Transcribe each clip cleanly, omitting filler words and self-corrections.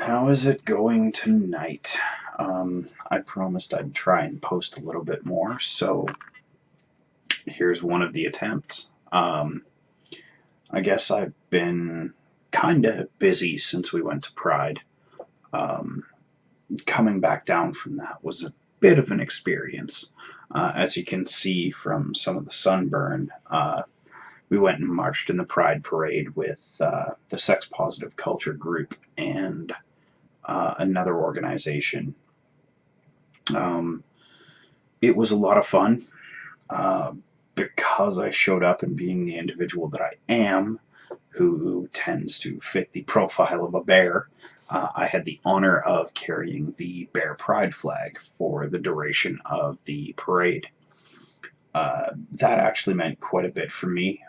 How is it going tonight? I promised I'd try and post a little bit more, so here's one of the attempts. I guess I've been kind of busy since we went to Pride. Um, Coming back down from that was a bit of an experience. As you can see from some of the sunburn, we went and marched in the Pride Parade with the Sex Positive Culture Group and another organization. Um, it was a lot of fun uh, because I showed up and being the individual that I am, who tends to fit the profile of a bear. I had the honor of carrying the Bear Pride flag for the duration of the parade. That actually meant quite a bit for me.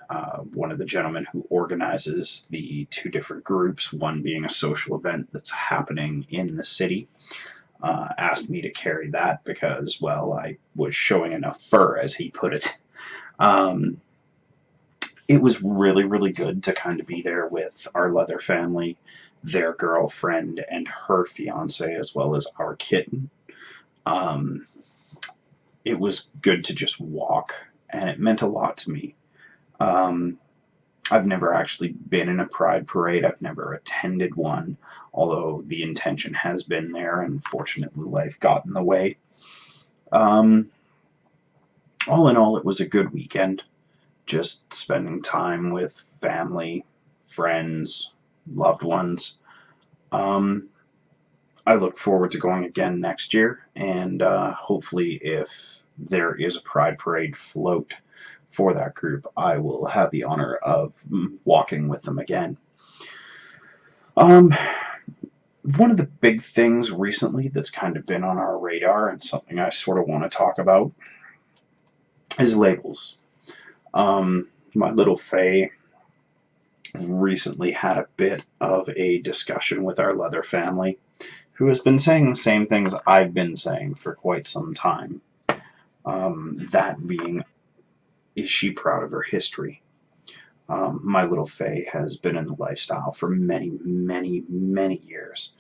One of the gentlemen who organizes the two different groups, one being a social event that's happening in the city, asked me to carry that because, well, I was showing enough fur, as he put it. Um, it was really, really good to kind of be there with our leather family, their girlfriend, and her fiance, as well as our kitten. Um, it was good to just walk, and it meant a lot to me. Um, I've never actually been in a pride parade. I've never attended one, although the intention has been there. Unfortunately, life got in the way. Um, all in all, it was a good weekend. Just spending time with family, friends, loved ones. Um, I look forward to going again next year, and hopefully, if there is a Pride Parade float for that group, I will have the honor of walking with them again. Um, One of the big things recently that's kind of been on our radar and something I sort of want to talk about is labels. My little Faye recently had a bit of a discussion with our leather family, who has been saying the same things I've been saying for quite some time. That being, is she proud of her history? My little Faye has been in the lifestyle for many, many, many years.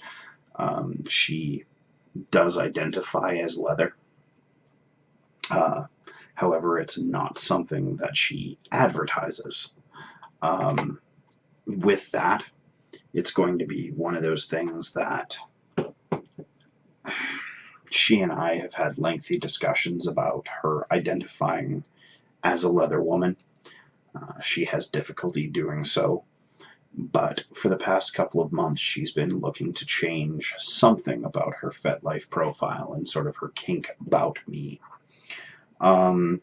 She does identify as leather. Uh, However, it's not something that she advertises. Um, with that, it's going to be one of those things that she and I have had lengthy discussions about her identifying as a leather woman. She has difficulty doing so, but for the past couple of months, she's been looking to change something about her FetLife profile and sort of her kink about me. Um,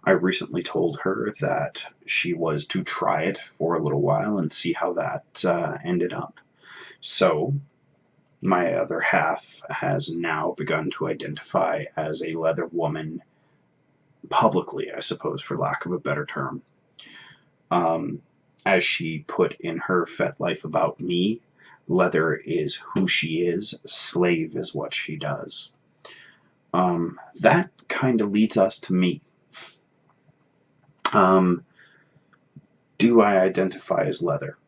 I recently told her that she was to try it for a little while and see how that ended up. So, my other half has now begun to identify as a leather woman publicly, I suppose, for lack of a better term. Um, as she put in her FetLife about me, leather is who she is, slave is what she does. That kind of leads us to me. Um, do I identify as leather?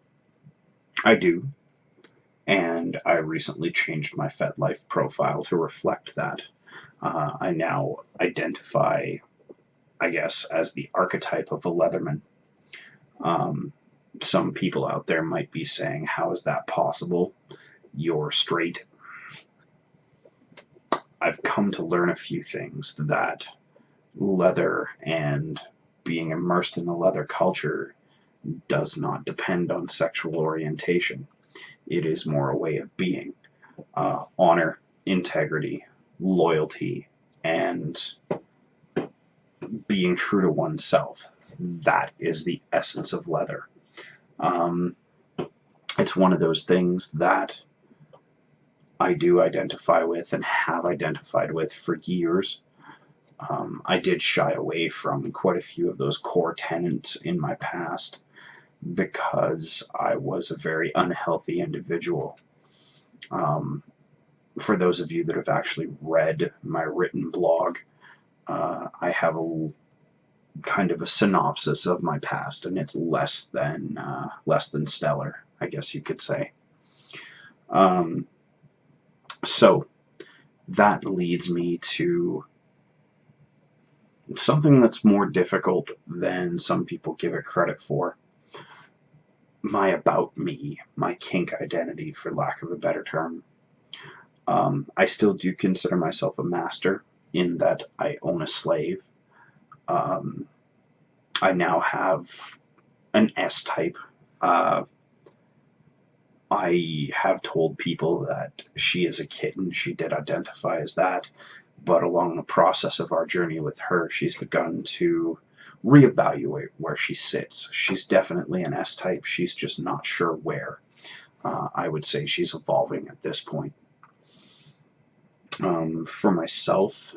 I do, and I recently changed my FetLife profile to reflect that. I now identify, I guess, as the archetype of a Leatherman. Um, some people out there might be saying, how is that possible? You're straight. I've come to learn a few things that leather and being immersed in the leather culture does not depend on sexual orientation. It is more a way of being. Honor, integrity, loyalty, and being true to oneself. That is the essence of leather. Um, it's one of those things that I do identify with and have identified with for years. I did shy away from quite a few of those core tenets in my past because I was a very unhealthy individual. Um, for those of you that have actually read my written blog, I have a kind of a synopsis of my past, and it's less than stellar, I guess you could say. Um, so that leads me to something that's more difficult than some people give it credit for. My about me, my kink identity, for lack of a better term. I still do consider myself a master in that I own a slave. Um, I now have an S type. Uh, I have told people that she is a kitten. She did identify as that. But along the process of our journey with her, she's begun to reevaluate where she sits. She's definitely an S type. She's just not sure where. I would say she's evolving at this point. For myself,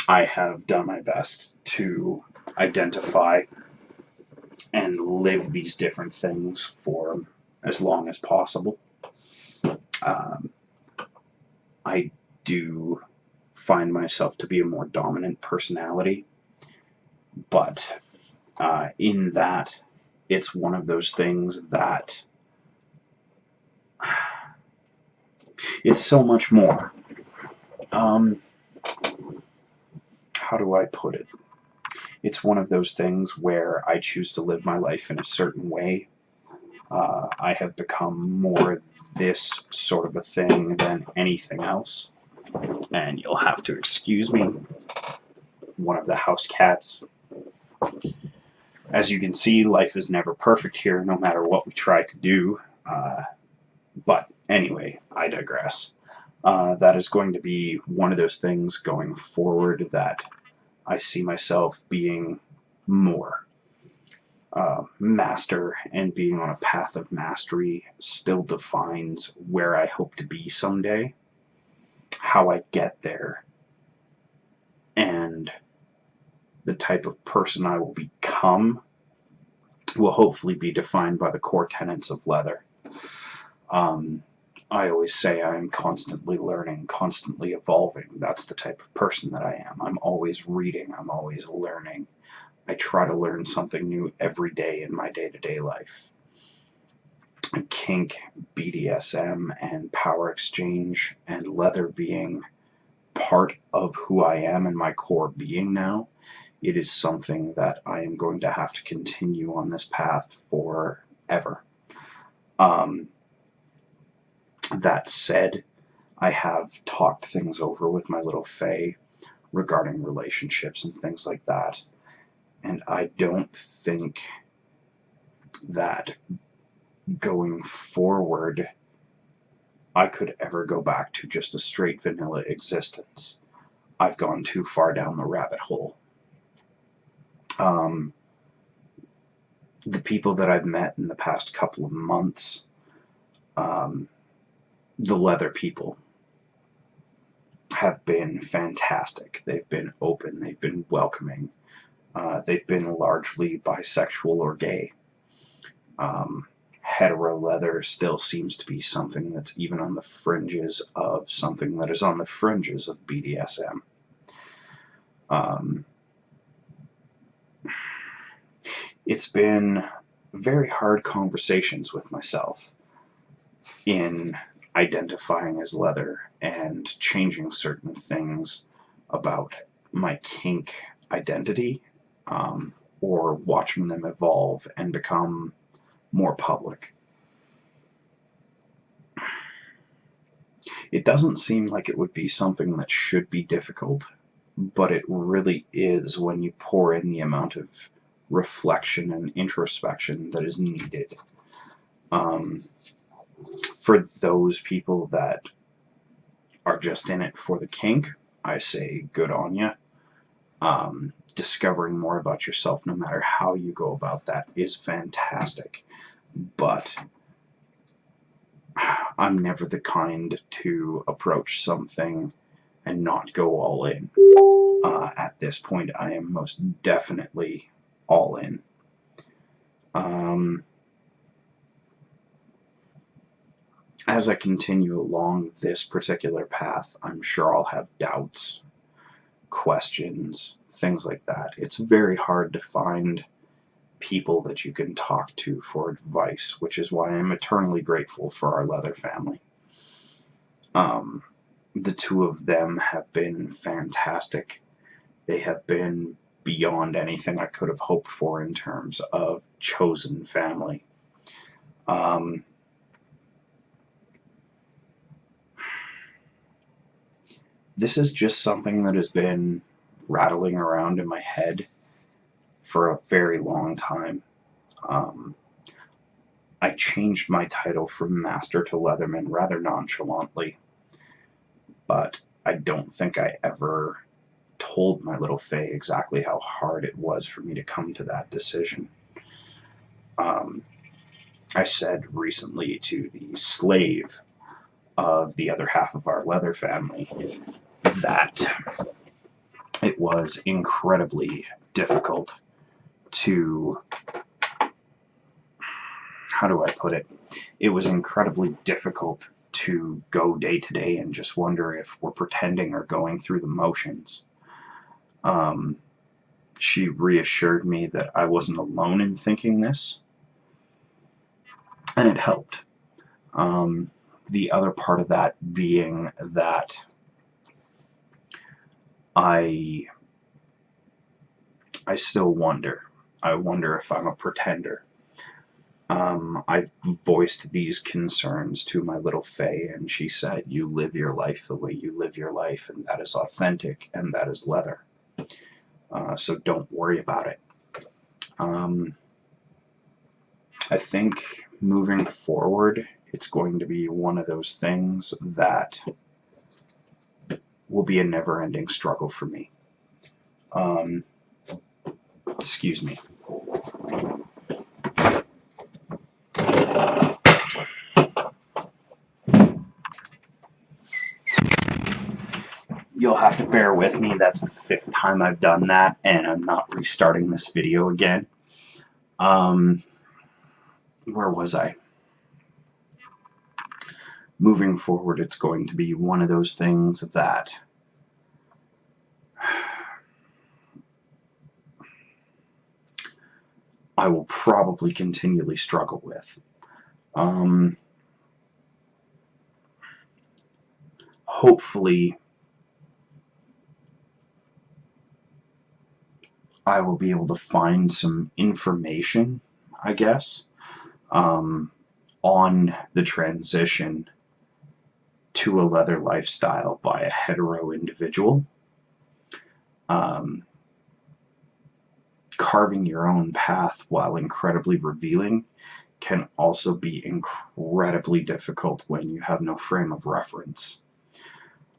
I have done my best to identify and live these different things for as long as possible. Um, I do find myself to be a more dominant personality, but in that, it's one of those things that it's so much more. Um, how do I put it? It's one of those things where I choose to live my life in a certain way. I have become more this sort of a thing than anything else. And you'll have to excuse me, one of the house cats. As you can see, life is never perfect here, no matter what we try to do. But anyway, I digress. That is going to be one of those things going forward that I see myself being more master, and being on a path of mastery still defines where I hope to be someday. How I get there, and the type of person I will become will hopefully be defined by the core tenets of leather. I always say I am constantly learning, constantly evolving. That's the type of person that I am. I'm always reading, I'm always learning. I try to learn something new every day in my day-to-day life. Kink, BDSM, and power exchange, and leather being part of who I am and my core being now, it is something that I am going to have to continue on this path forever. That said, I have talked things over with my little Fae regarding relationships and things like that, and I don't think that going forward I could ever go back to just a straight vanilla existence. I've gone too far down the rabbit hole. Um, the people that I've met in the past couple of months, um, the leather people, have been fantastic. They've been open, they've been welcoming, they've been largely bisexual or gay. Hetero leather still seems to be something that's even on the fringes of something that is on the fringes of BDSM. It's been very hard conversations with myself in identifying as leather and changing certain things about my kink identity, or watching them evolve and become more public. It doesn't seem like it would be something that should be difficult, but it really is when you pour in the amount of reflection and introspection that is needed. For those people that are just in it for the kink, I say good on you. Discovering more about yourself, no matter how you go about that, is fantastic. But I'm never the kind to approach something and not go all in. At this point, I am most definitely all in. As I continue along this particular path, I'm sure I'll have doubts, questions, things like that. It's very hard to find people that you can talk to for advice, which is why I'm eternally grateful for our leather family. The two of them have been fantastic. They have been beyond anything I could have hoped for in terms of chosen family. This is just something that has been rattling around in my head for a very long time. I changed my title from Master to Leatherman rather nonchalantly, but I don't think I ever told my little Faye exactly how hard it was for me to come to that decision. I said recently to the slave of the other half of our leather family that it was incredibly difficult to, how do I put it? It was incredibly difficult to go day to day and just wonder if we're pretending or going through the motions. She reassured me that I wasn't alone in thinking this, and it helped. The other part of that being that I still wonder. I wonder if I'm a pretender. I've voiced these concerns to my little Faye, and she said, "You live your life the way you live your life, and that is authentic, and that is leather. So don't worry about it." I think moving forward, it's going to be one of those things that will be a never-ending struggle for me. Excuse me. You'll have to bear with me. That's the 5th time I've done that, and I'm not restarting this video again. Where was I? Moving forward, it's going to be one of those things that I will probably continually struggle with. Hopefully, I will be able to find some information, I guess, on the transition to a leather lifestyle by a hetero individual. Carving your own path, while incredibly revealing, can also be incredibly difficult when you have no frame of reference.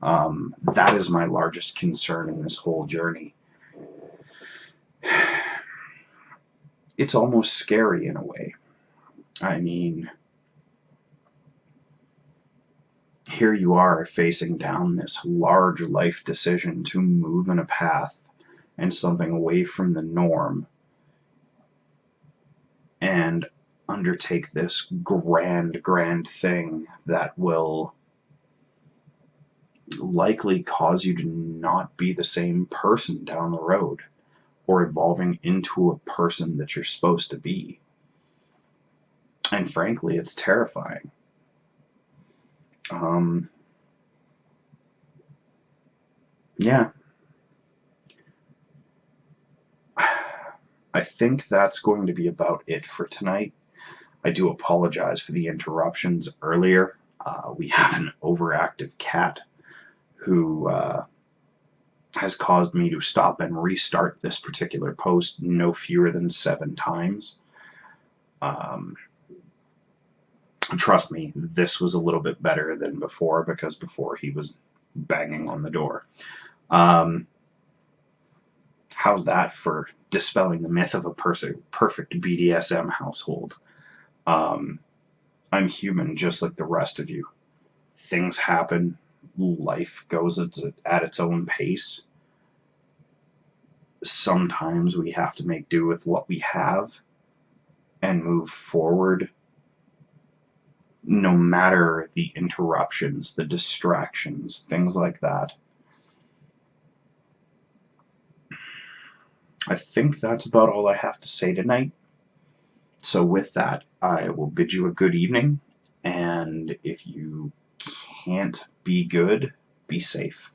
That is my largest concern in this whole journey. It's almost scary in a way. I mean, here you are facing down this large life decision to move in a path and something away from the norm and undertake this grand thing that will likely cause you to not be the same person down the road, or evolving into a person that you're supposed to be. And frankly, it's terrifying. Yeah. I think that's going to be about it for tonight. I do apologize for the interruptions earlier. We have an overactive cat who has caused me to stop and restart this particular post no fewer than 7 times. Trust me, this was a little bit better than before, because before he was banging on the door. How's that for dispelling the myth of a perfect BDSM household? I'm human just like the rest of you. Things happen. Life goes at its own pace. Sometimes we have to make do with what we have and move forward, no matter the interruptions, the distractions, things like that. I think that's about all I have to say tonight. So with that, I will bid you a good evening, and if you can't be good, be safe.